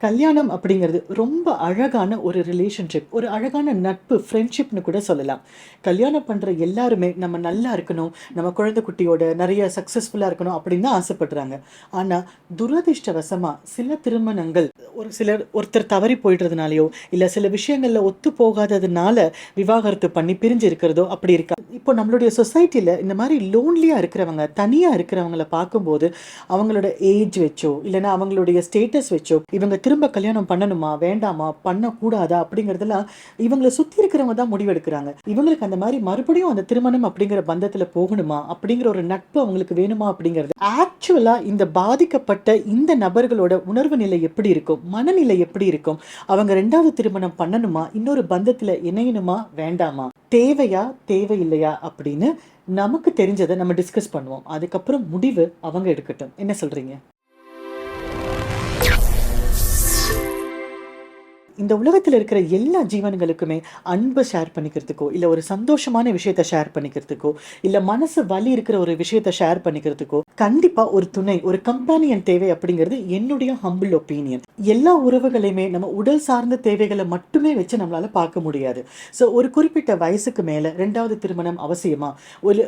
கல்யாணம் அப்படிங்கிறது ரொம்ப அழகான ஒரு ரிலேஷன்ஷிப், ஒரு அழகான நட்பு, ஃப்ரெண்ட்ஷிப்னு கூட சொல்லலாம். கல்யாணம் பண்ற எல்லாருமே நம்ம நல்லா இருக்கணும், நம்ம குழந்தை குட்டியோட நிறைய சக்ஸஸ்ஃபுல்லா இருக்கணும் அப்படின்னு தான் ஆசைப்படுறாங்க. ஆனா துரதிர்ஷ்டவசமா சில திருமணங்கள் ஒருத்தர் தவறி போயிடுறதுனாலயோ, இல்ல சில விஷயங்கள்ல ஒத்து போகாததுனால விவாகரத்து பண்ணி பிரிஞ்சு இருக்கிறதோ அப்படி இருக்கா. இப்போ நம்மளுடைய சொசைட்டில இந்த மாதிரி லோன்லியா இருக்கிறவங்க, தனியா இருக்கிறவங்கள பார்க்கும்போது அவங்களோட ஏஜ் வச்சோ, இல்லைன்னா அவங்களுடைய ஸ்டேட்டஸ் வச்சோ, இவங்க திரும்ப கல்யாணம் பண்ணணுமா வேண்டாமா பண்ணக்கூடாதா அப்படிங்கிறதெல்லாம் இவங்களை சுத்தி இருக்கிறவங்க தான் முடிவெடுக்கிறாங்க. இவங்களுக்கு அந்த மாதிரி மறுபடியும் அந்த திருமணம் அப்படிங்கிற பந்தத்துல போகணுமா, அப்படிங்கிற ஒரு நட்பு அவங்களுக்கு வேணுமா அப்படிங்கிறது ஆக்சுவலா இந்த பாதிக்கப்பட்ட இந்த நபர்களோட உணர்வு நிலை எப்படி இருக்கும், மனநிலை எப்படி இருக்கும், அவங்க ரெண்டாவது திருமணம் பண்ணணுமா, இன்னொரு பந்தத்துல இணையணுமா வேண்டாமா, தேவையா தேவையில்லையா அப்படின்னு நமக்கு தெரிஞ்சதை நம்ம டிஸ்கஸ் பண்ணுவோம். அதுக்கப்புறம் முடிவு அவங்க எடுக்கட்டும். என்ன சொல்றீங்க? இந்த உலகத்தில் இருக்கிற எல்லா ஜீவன்களுக்குமே அன்பை ஷேர் பண்ணிக்கிறதுக்கோ, இல்லை ஒரு சந்தோஷமான விஷயத்தை ஷேர் பண்ணிக்கிறதுக்கோ, இல்லை மனசு வலி இருக்கிற ஒரு விஷயத்தை ஷேர் பண்ணிக்கிறதுக்கோ கண்டிப்பாக ஒரு துணை, ஒரு கம்பானியன் தேவை அப்படிங்கிறது என்னுடைய ஹம்பிள் ஒப்பீனியன். எல்லா உறவுகளையுமே நம்ம உடல் சார்ந்த தேவைகளை மட்டுமே வச்சு நம்மளால பார்க்க முடியாது. ஸோ ஒரு குறிப்பிட்ட வயசுக்கு மேலே ரெண்டாவது திருமணம் அவசியமா,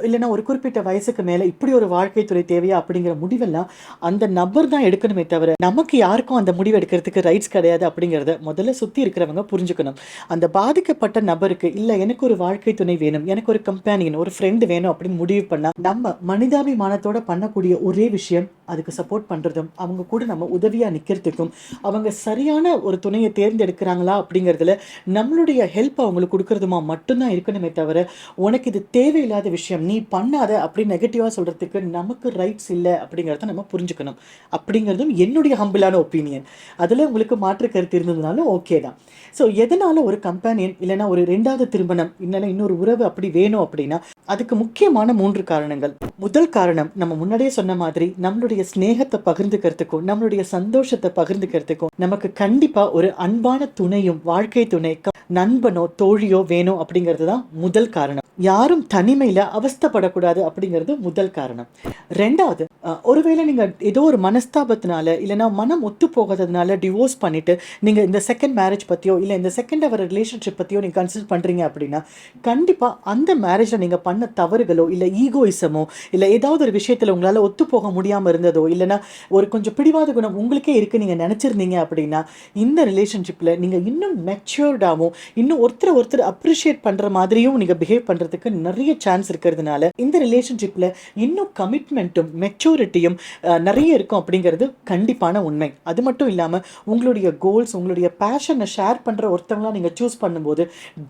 இல்லைன்னா ஒரு குறிப்பிட்ட வயசுக்கு மேலே இப்படி ஒரு வாழ்க்கை துறை தேவையா அப்படிங்கிற முடிவெல்லாம் அந்த நபர் தான் எடுக்கணுமே தவிர நமக்கு யாருக்கும் அந்த முடிவு எடுக்கிறதுக்கு ரைட்ஸ் கிடையாது அப்படிங்கிறத முதல்ல சுற்றி இருக்கிறவங்க புரிஞ்சுக்கணும். அந்த பாதிக்கப்பட்ட நபருக்கு இல்லை எனக்கு ஒரு வாழ்க்கை துணை வேணும், எனக்கு ஒரு கம்பேனியன், ஒரு ஃப்ரெண்டு வேணும் அப்படின்னு முடிவு பண்ணால் நம்ம மனிதாபிமானத்தோட பண்ணக்கூடிய ஒரே விஷயம் அதுக்கு சப்போர்ட் பண்ணுறதும், அவங்க கூட நம்ம உதவியாக நிற்கிறதுக்கும், அவங்க சரியான ஒரு துணையை தேர்ந்தெடுக்கிறாங்களா அப்படிங்கிறதுல நம்மளுடைய ஹெல்ப் அவங்களுக்கு கொடுக்கறதுமா மட்டும்தான் இருக்கணுமே தவிர உனக்கு இது தேவையில்லாத விஷயம் நீ பண்ணாத அப்படி நெகட்டிவாக சொல்கிறதுக்கு நமக்கு ரைட்ஸ் இல்லை அப்படிங்கிறத நம்ம புரிஞ்சுக்கணும். அப்படிங்கிறதும் என்னுடைய ஹம்பிளான ஒப்பீனியன். அதில் உங்களுக்கு மாற்று கருத்து இருந்ததுனாலும் ஓகே தான். ஸோ எதனால ஒரு கம்பேனியன் இல்லைன்னா ஒரு ரெண்டாவது திருமணம் இல்லைன்னா இன்னொரு உறவு அப்படி வேணும் அப்படின்னா அதுக்கு முக்கியமான 3 காரணங்கள். முதல் காரணம் நம்ம முன்னாடியே சொன்ன மாதிரி நம்மளுடைய ஸ்நேகத்தை பகிர்ந்துக்கிறதுக்கும் நம்மளுடைய சந்தோஷத்தை பகிர்ந்துக்கிறதுக்கும் நமக்கு கண்டிப்பா ஒரு அன்பான துணையும் வாழ்க்கை துணை நண்பனோ தோழியோ வேணும் அப்படிங்கிறது தான் முதல் காரணம். யாரும் தனிமையில அவஸ்தப்படக்கூடாது அப்படிங்கிறது முதல் காரணம். ரெண்டாவது, ஒருவேளை நீங்க ஏதோ ஒரு மனஸ்தாபத்தினால இல்லைன்னா மனம் ஒத்து போகாததுனால டிவோர்ஸ் பண்ணிட்டு நீங்க இந்த செகண்ட் மேரேஜ் பத்தியோ இல்லை இந்த செகண்ட் அவர் ரிலேஷன்ஷிப் பத்தியோ நீங்க கன்சிடர் பண்றீங்க அப்படின்னா கண்டிப்பா அந்த மேரேஜ்ல நீங்க பண்ண தவறுகளோ இல்லை ஈகோயிசமோ இல்லை ஏதாவது ஒரு விஷயத்துல உங்களால ஒத்து போக முடியாம இருந்ததோ இல்லைன்னா ஒரு கொஞ்சம் பிடிவாத குணம் உங்களுக்கே இருக்கு நீங்க நினைச்சிருந்தீங்க அப்படின்னா இந்த ரிலேஷன்ஷிப்ல நீங்க இன்னும் மெச்சூர்டாகவும் இன்னும் ஒருத்தர் அப்ரிஷியேட் பண்ற மாதிரியும் நீங்க பிஹேவ் பண்றதுக்கு நிறைய சான்ஸ் இருக்கிறதுனால இந்த ரிலேஷன்ஷிப்ல இன்னும் கமிட்மெண்ட்டும் மெச்சூரிட்டியும் நிறைய இருக்கும் அப்படிங்கிறது கண்டிப்பான உண்மை. அது மட்டும் இல்லாம உங்களுடைய கோல்ஸ் உங்களுடைய பேஷனை ஷேர் பண்ற ஒருத்தவங்களா நீங்க சூஸ் பண்ணும்போது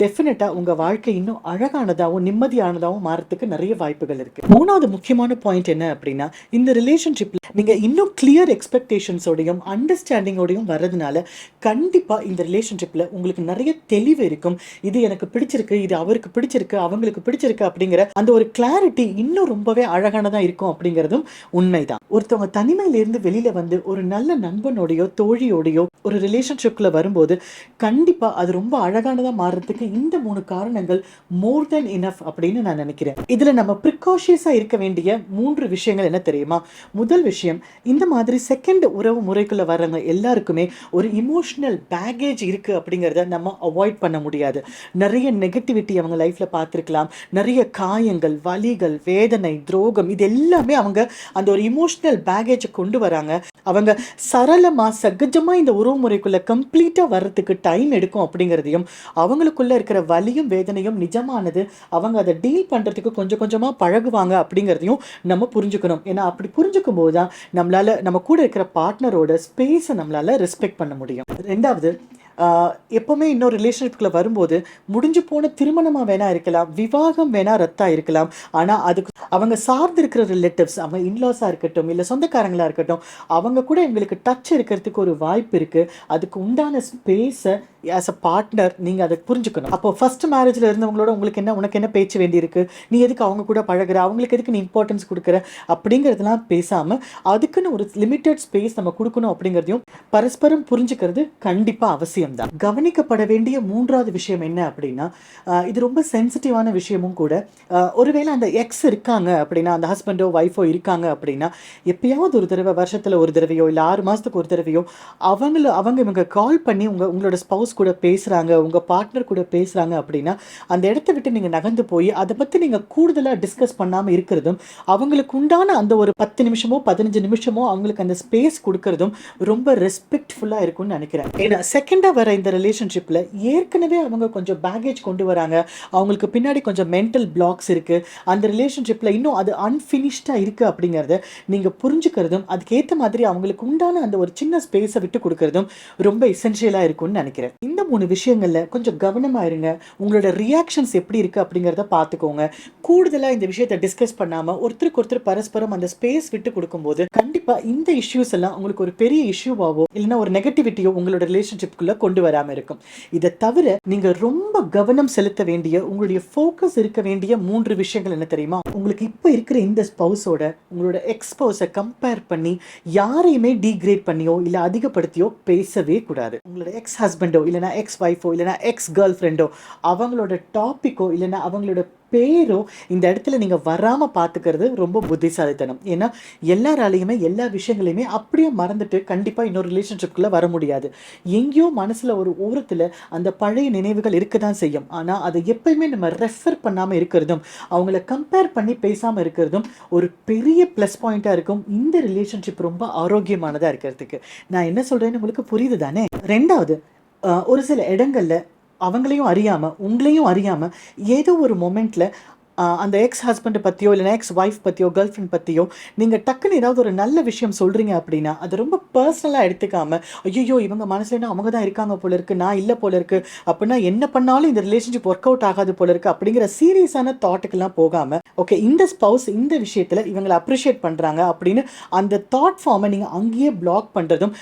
டெஃபினட்டா உங்க வாழ்க்கை இன்னும் அழகானதாகவும் நிம்மதியானதாகவும் மாறதுக்கு நிறைய வாய்ப்புகள் இருக்கு. மூணாவது முக்கியமான பாயிண்ட் என்ன அப்படின்னா இந்த ரிலேஷன்ஷிப்ல நீங்க இன்னும் கிளியர் எக்ஸ்பெக்டேஷன்ஸோடையும் அண்டர்ஸ்டாண்டிங்கோடையும் வர்றதுனால கண்டிப்பா இந்த ரிலேஷன்ஷிப்ல உங்களுக்கு நிறைய தெளிவு இருக்கும். இது எனக்கு பிடிச்சிருக்கு, இது அவருக்கு பிடிச்சிருக்கு, அவங்களுக்கு பிடிச்சிருக்கு அப்படிங்கிற அந்த ஒரு கிளாரிட்டி இன்னும் ரொம்பவே அழகானதா இருக்கும் அப்படிங்கிறதும் உண்மைதான். ஒருத்தவங்க தனிமையில இருந்து வெளியில வந்து ஒரு நல்ல நண்பனோடையோ தோழியோடையோ ஒரு ரிலேஷன்ஷிப்ல வரும்போது கண்டிப்பா அது ரொம்ப அழகானதா மாறுறதுக்கு இந்த 3 காரணங்கள் மோர் தென் இனஃப் அப்படின்னு நான் நினைக்கிறேன். இதுல நம்ம ப்ரிகாஷியஸா இருக்க வேண்டிய 3 விஷயங்கள் என்ன தெரியுமா? முதல் விஷயம், இந்த மாதிரி செகண்ட் உறவு முறைக்குள்ள வர்றவங்க எல்லாருக்குமே ஒரு இமோஷனல் பேகேஜ் இருக்கு அப்படிங்கிறத நம்ம அவாய்ட் பண்ண முடியாது. நிறைய நெகட்டிவிட்டி அவங்க லைஃப்ல பார்த்துருக்கலாம், நிறைய காயங்கள், வலிகள், வேதனை, துரோகம், இது எல்லாமே அவங்க அந்த ஒரு இமோஷனல் பேகேஜை கொண்டு வராங்க. அவங்க சரளமா சகஜமா இந்த உறவு முறைக்குள்ள கம்ப்ளீட்டா வர்றதுக்கு டைம் எடுக்கும் அப்படிங்கிறதையும் அவங்களுக்குள்ள இருக்கிற வலியும் வேதனையும் நிஜமானது, அவங்க அதை டீல் பண்றதுக்கு கொஞ்சம் கொஞ்சமா பழகுவாங்க அப்படிங்கிறதையும் நம்ம புரிஞ்சுக்கணும். ஏன்னா அப்படி புரிஞ்சுக்கும் போதுதான் நம்மளால நம்ம கூட இருக்கிற பார்ட்னரோட ஸ்பேஸை நம்மளால ரெஸ்பெக்ட் பண்ண முடியும். ரெண்டாவது, எப்போவுமே இன்னொரு ரிலேஷன்ஷிப்குள்ளே வரும்போது முடிஞ்சு போன திருமணமாக வேணா இருக்கலாம், விவாகம் வேணா ரத்தா இருக்கலாம், ஆனால் அதுக்கு அவங்க சார்ந்து இருக்கிற ரிலேட்டிவ்ஸ், அவங்க இன்லாஸாக இருக்கட்டும் இல்லை சொந்தக்காரங்களாக இருக்கட்டும், அவங்க கூட எங்களுக்கு டச் இருக்கிறதுக்கு ஒரு வாய்ப்பு இருக்குது. அதுக்கு உண்டான ஸ்பேஸை ஆஸ் அ பார்ட்னர் நீங்கள் அதை புரிஞ்சுக்கணும். அப்போ ஃபர்ஸ்ட் மேரேஜில் இருந்தவங்களோட உனக்கு என்ன பேச்சு வேண்டியிருக்கு, நீ எதுக்கு அவங்க கூட பழகுற, அவங்களுக்கு எதுக்கு நீ இம்பார்ட்டன்ஸ் கொடுக்குற அப்படிங்கிறதுலாம் பேசாமல் அதுக்குன்னு ஒரு லிமிட்டட் ஸ்பேஸ் நம்ம கொடுக்கணும் அப்படிங்கிறதையும் பரஸ்பரம் புரிஞ்சுக்கிறது கண்டிப்பாக அவசியம். அவசியம் தான். கவனிக்கப்பட வேண்டிய 3வது விஷயம் என்ன அப்படின்னா, இது ரொம்ப சென்சிட்டிவான விஷயமும் கூட. ஒருவேளை அந்த எக்ஸ் இருக்காங்க அப்படின்னா, அந்த ஹஸ்பண்டோ ஒய்ஃபோ இருக்காங்க அப்படின்னா, எப்பயாவது ஒரு தடவை வருஷத்துல ஒரு தடவையோ இல்ல 6 மாசத்துக்கு ஒரு தடவையோ அவங்க இவங்க கால் பண்ணி உங்களோட ஸ்பவுஸ் கூட பேசுறாங்க, உங்க பார்ட்னர் கூட பேசுறாங்க அப்படின்னா, அந்த இடத்த விட்டு நீங்க நகர்ந்து போய் அதை பத்தி நீங்க கூடுதலா டிஸ்கஸ் பண்ணாம இருக்கிறதும், அவங்களுக்கு உண்டான அந்த ஒரு 10 நிமிஷமோ 15 நிமிஷமோ அவங்களுக்கு அந்த ஸ்பேஸ் கொடுக்கறதும் ரொம்ப ரெஸ்பெக்ட்ஃபுல்லா இருக்கும்னு நினைக்கிறேன். ஏன்னா செகண்டா வர இந்த ரிலேஷன்ஷிப்ல ஏற்கனவே அவங்க கொஞ்சம் பேகேஜ் கொண்டு வராங்க, அவங்களுக்கு பின்னாடி கொஞ்சம் மென்டல் பிளாக்ஸ் இருக்கு, அந்த ரிலேஷன்ஷிப்ல இன்னும் அது அன்ஃபினிஷ்டா இருக்கு அப்படிங்கறத நீங்க புரிஞ்சுக்கிறதும், அதுக்கேற்ற மாதிரி அவங்களுக்கு உண்டான அந்த ஒரு சின்ன ஸ்பேஸை விட்டு கொடுக்கறதும் ரொம்ப எசென்ஷியலா இருக்கும்னு நினைக்கிறேன். இந்த 3 விஷயங்கள்ல கொஞ்சம் கவனமா இருங்க. உங்களோட ரியாக்ஷன்ஸ் எப்படி இருக்கு அப்படிங்கறத பார்த்துக்கோங்க. கூடுதலா இந்த விஷயத்தை டிஸ்கஸ் பண்ணாம ஒருத்தருக்கு ஒருத்தர் பரஸ்பரம் அந்த ஸ்பேஸ் விட்டு கொடுக்கும்போது கண்டிப்பா இந்த இஷ்யூஸ் எல்லாம் உங்களுக்கு ஒரு பெரிய இஷ்யூவாவோ இல்லைன்னா ஒரு நெகட்டிவிட்டியோ உங்களோட ரிலேஷன்ஷிப்குள்ள கொண்டு வராம இருக்கும். இதை தவிர நீங்க ரொம்ப கவனம் செலுத்த வேண்டிய, உங்களுடைய ஃபோக்கஸ் இருக்க வேண்டிய 3 விஷயங்கள் என்ன தெரியுமா? உங்களுக்கு இப்ப இருக்கிற இந்த ஸ்பவுஸோட உங்களோட எக்ஸ் ஸ்பவுஸை கம்பேர் பண்ணி யாரையுமே டீக்ரேட் பண்ணியோ இல்ல அதிகப்படுத்தியோ பேசவே கூடாது. உங்களோட எக்ஸ் ஹஸ்பண்டோ இல்லைனா எக்ஸ் ஒய்ஃபோ இல்லைனா எக்ஸ் கேர்ள் ஃப்ரெண்டோ அவங்களோட டாபிக்கோ இல்லைனா அவங்களோட பேரோ இந்த இடத்துல நீங்க வராம பாத்துக்கிறது ரொம்ப புத்திசாலித்தனம். ஏன்னா எல்லாராலையுமே எல்லா விஷயங்களையுமே அப்படியே மறந்துட்டு கண்டிப்பா இன்னொரு ரிலேஷன்ஷிப்குள்ள வர முடியாது. எங்கேயோ மனசுல ஒரு ஓரத்துல அந்த பழைய நினைவுகள் இருக்கதான் செய்யும். ஆனா அதை எப்பயுமே நம்ம ரெஃபர் பண்ணாம இருக்கிறதும், அவங்கள கம்பேர் பண்ணி பேசாம இருக்கிறதும் ஒரு பெரிய பிளஸ் பாயிண்டா இருக்கும் இந்த ரிலேஷன்ஷிப் ரொம்ப ஆரோக்கியமானதா இருக்கிறதுக்கு. நான் என்ன சொல்றேன்னு உங்களுக்கு புரியுது தானே? 2வது, ஒரு சில இடங்கள்ல அவங்களையும் அறியாம உங்களையும் அறியாம ஏதோ ஒரு மொமெண்ட்ல அந்த எக்ஸ் ஹஸ்பண்டை பற்றியோ இல்லைனா எக்ஸ் ஒய்ஃப் பற்றியோ கேர்ள் ஃப்ரெண்ட் பற்றியோ நீங்கள் டக்குன்னு ஏதாவது ஒரு நல்ல விஷயம் சொல்கிறீங்க அப்படின்னா அது ரொம்ப பர்சனலாக எடுத்துக்காம, ஐயோ இவங்க மனசுலன்னா அவங்க தான் இருக்காங்க போல இருக்கு, நான் இல்லை போல இருக்கு, அப்படின்னா என்ன பண்ணாலும் இந்த ரிலேஷன்ஷிப் ஒர்க் அவுட் ஆகாது போல இருக்கு அப்படிங்கிற சீரியஸான தாட்டுக்கெல்லாம் போகாமல், ஓகே இந்த ஸ்பவுஸ் இந்த விஷயத்தில் இவங்களை அப்ரிஷியேட் பண்ணுறாங்க அப்படின்னு அந்த தாட் ஃபார்மை நீங்கள் அங்கேயே பிளாக் பண்ணுறதும்,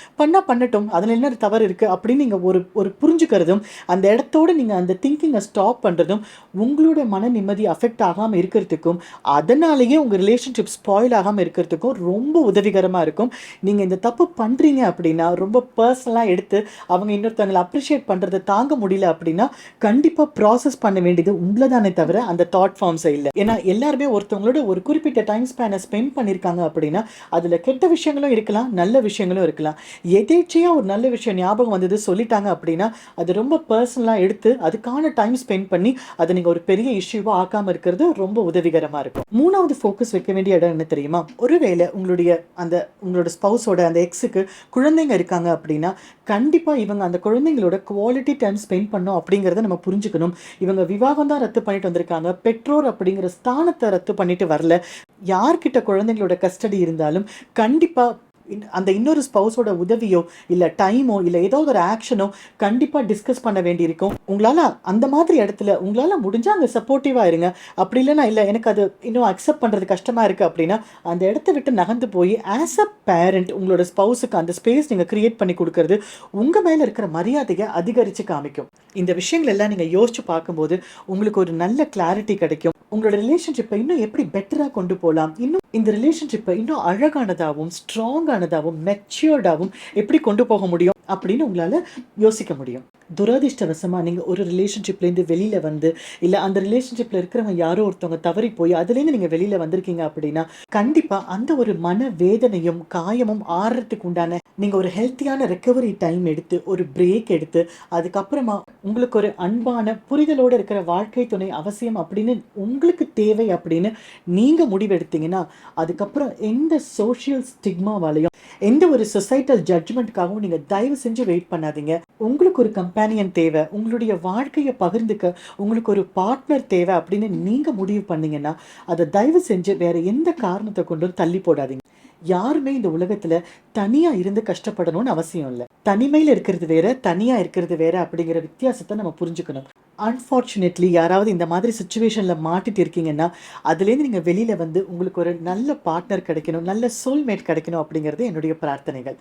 பண்ணட்டும் அதில் என்ன தவறு இருக்குது அப்படின்னு நீங்கள் ஒரு புரிஞ்சுக்கிறதும், அந்த இடத்தோடு நீங்கள் அந்த திங்கிங்கை ஸ்டாப் பண்ணுறதும் உங்களோட மன நிம்மதி அஃபெக்ட் ஆகாம இருக்கிறதுக்கும், அதனாலேயே உங்க ரிலேஷன்ஷிப் ஸ்பாயில் ஆகாம இருக்கிறதுக்கும் ரொம்ப உதவிகரமா இருக்கும். நீங்க இந்த தப்பு பண்றீங்க அப்படின்னா ரொம்ப பர்சனலா எடுத்து அவங்க இன்னொருத்தவங்களை அப்ரிஷியேட் பண்றதை தாங்க முடியல அப்படின்னா கண்டிப்பா ப்ராசஸ் பண்ண வேண்டியது உங்களதானே தவிர அந்த தாட் ஃபார்ம்ஸ் இல்லை. ஏன்னா எல்லாருமே ஒருத்தவங்களோட ஒரு குறிப்பிட்ட டைம் ஸ்பேனை ஸ்பெண்ட் பண்ணியிருக்காங்க அப்படின்னா அதுல கெட்ட விஷயங்களும் இருக்கலாம், நல்ல விஷயங்களும் இருக்கலாம். எதேச்சையா ஒரு நல்ல விஷயம் ஞாபகம் வந்தது சொல்லிட்டாங்க அப்படின்னா அது ரொம்ப பர்சனலா எடுத்து அதுக்கான டைம் ஸ்பெண்ட் பண்ணி அதை நீங்க ஒரு பெரிய இஷ்யூவா ஆக்காம இருக்கிறது ரொம்ப உதவிகரமா இருக்கும். 3வது ஃபோக்கஸ் வைக்க வேண்டிய இடம் என்ன தெரியுமா? ஒருவேளை உங்களோட ஸ்பவுஸோட அந்த எக்ஸுக்கு குழந்தைங்க இருக்காங்க அப்படின்னா கண்டிப்பா இவங்க அந்த குழந்தைங்களோட குவாலிட்டி டைம் ஸ்பெண்ட் பண்ணோம் அப்படிங்கறத நம்ம புரிஞ்சுக்கணும். இவங்க விவாகம் தான் ரத்து பண்ணிட்டு வந்திருக்காங்க, பெற்றோர் அப்படிங்கிற ஸ்தானத்தை ரத்து பண்ணிட்டு வரல. யார்கிட்ட குழந்தைங்களோட கஸ்டடி இருந்தாலும் கண்டிப்பா அந்த இன்னொரு ஸ்பவுஸோட உதவியோ இல்ல டைமோ இல்ல ஏதாவது ஒரு ஆக்ஷனோ கண்டிப்பா டிஸ்கஸ் பண்ண வேண்டியிருக்கும். உங்களால அந்த மாதிரி இடத்துல உங்களால முடிஞ்சா அங்க சப்போர்ட்டிவா இருங்க. அப்படி இல்லைன்னா இல்ல எனக்கு அது இன்னும் அக்செப்ட் பண்றது கஷ்டமா இருக்கு அப்படின்னா அந்த இடத்த விட்டு நகர்ந்து போய் ஆஸ் அ பேரண்ட் உங்களோட ஸ்பவுஸுக்கு அந்த ஸ்பேஸ் நீங்க கிரியேட் பண்ணி கொடுக்கறது உங்க மேல இருக்கிற மரியாதையை அதிகரிச்சு காமிக்கும். இந்த விஷயங்கள் எல்லாம் நீங்க யோசிச்சு பார்க்கும்போது உங்களுக்கு ஒரு நல்ல கிளாரிட்டி கிடைக்கும். உங்களோட ரிலேஷன்ஷிப்பை இன்னும் எப்படி பெட்டரா கொண்டு போகலாம், இன்னும் இந்த ரிலேஷன்ஷிப்பை இன்னும் அழகானதாகவும் ஸ்ட்ராங்கானதாகவும் மெச்சூர்டாகவும் எப்படி கொண்டு போக முடியும் அப்படின்னு உங்களால யோசிக்க முடியும். துரதிர்ஷ்டவசமா நீங்க ஒரு ரிலேஷன்ஷிப்லேருந்து வெளியில வந்து இல்ல அந்த ரிலேஷன்ஷிப்ல இருக்கிறவங்க யாரோ ஒருத்தவங்க தவறி போய் அதுலேருந்து நீங்க வெளியில வந்திருக்கீங்க அப்படின்னா கண்டிப்பா அந்த ஒரு மன வேதனையும் காயமும் ஆறுறதுக்கு உண்டான நீங்க ஒரு ஹெல்த்தியான ரெக்கவரி டைம் எடுத்து ஒரு பிரேக் எடுத்து அதுக்கப்புறமா உங்களுக்கு ஒரு அன்பான புரிதலோடு இருக்கிற வாழ்க்கை துணை அவசியம் அப்படின்னு உங்களுக்கு தேவை அப்படின்னு நீங்க முடிவெடுத்தீங்கன்னா அதுக்கப்புறம் எந்த சோஷியல் ஸ்டிக்மாவாலையும் எந்த ஒரு சொசைட்டல் ஜட்ஜ்மெண்ட்காகவும் நீங்க தயவு செஞ்சு வெயிட் பண்ணாதீங்க. உங்களுக்கு ஒரு கம்பேனியன் தேவை, உங்களுடைய வாழ்க்கையை பகிர்ந்துக்க உங்களுக்கு ஒரு பார்ட்னர் தேவை அப்படின்னு நீங்க முடிவு பண்ணீங்கன்னா அதை தயவு செஞ்சு வேற எந்த காரணத்தை கொண்டும் தள்ளி போடாதீங்க. யாருமே இந்த உலகத்துல தனியா இருந்து கஷ்டப்படணும்னு அவசியம் இல்லை. தனிமையில இருக்கிறது வேற, தனியா இருக்கிறது வேற அப்படிங்கிற வித்தியாசத்தை நம்ம புரிஞ்சுக்கணும். அன்ஃபார்ச்சுனேட்லி யாராவது இந்த மாதிரி சுச்சுவேஷன்ல மாட்டிட்டு இருக்கீங்கன்னா அதுலேருந்து நீங்க வெளியில வந்து உங்களுக்கு ஒரு நல்ல பார்ட்னர் கிடைக்கணும், நல்ல சோல்மேட் கிடைக்கணும் அப்படிங்கிறது என்னுடைய பிரார்த்தனைகள்.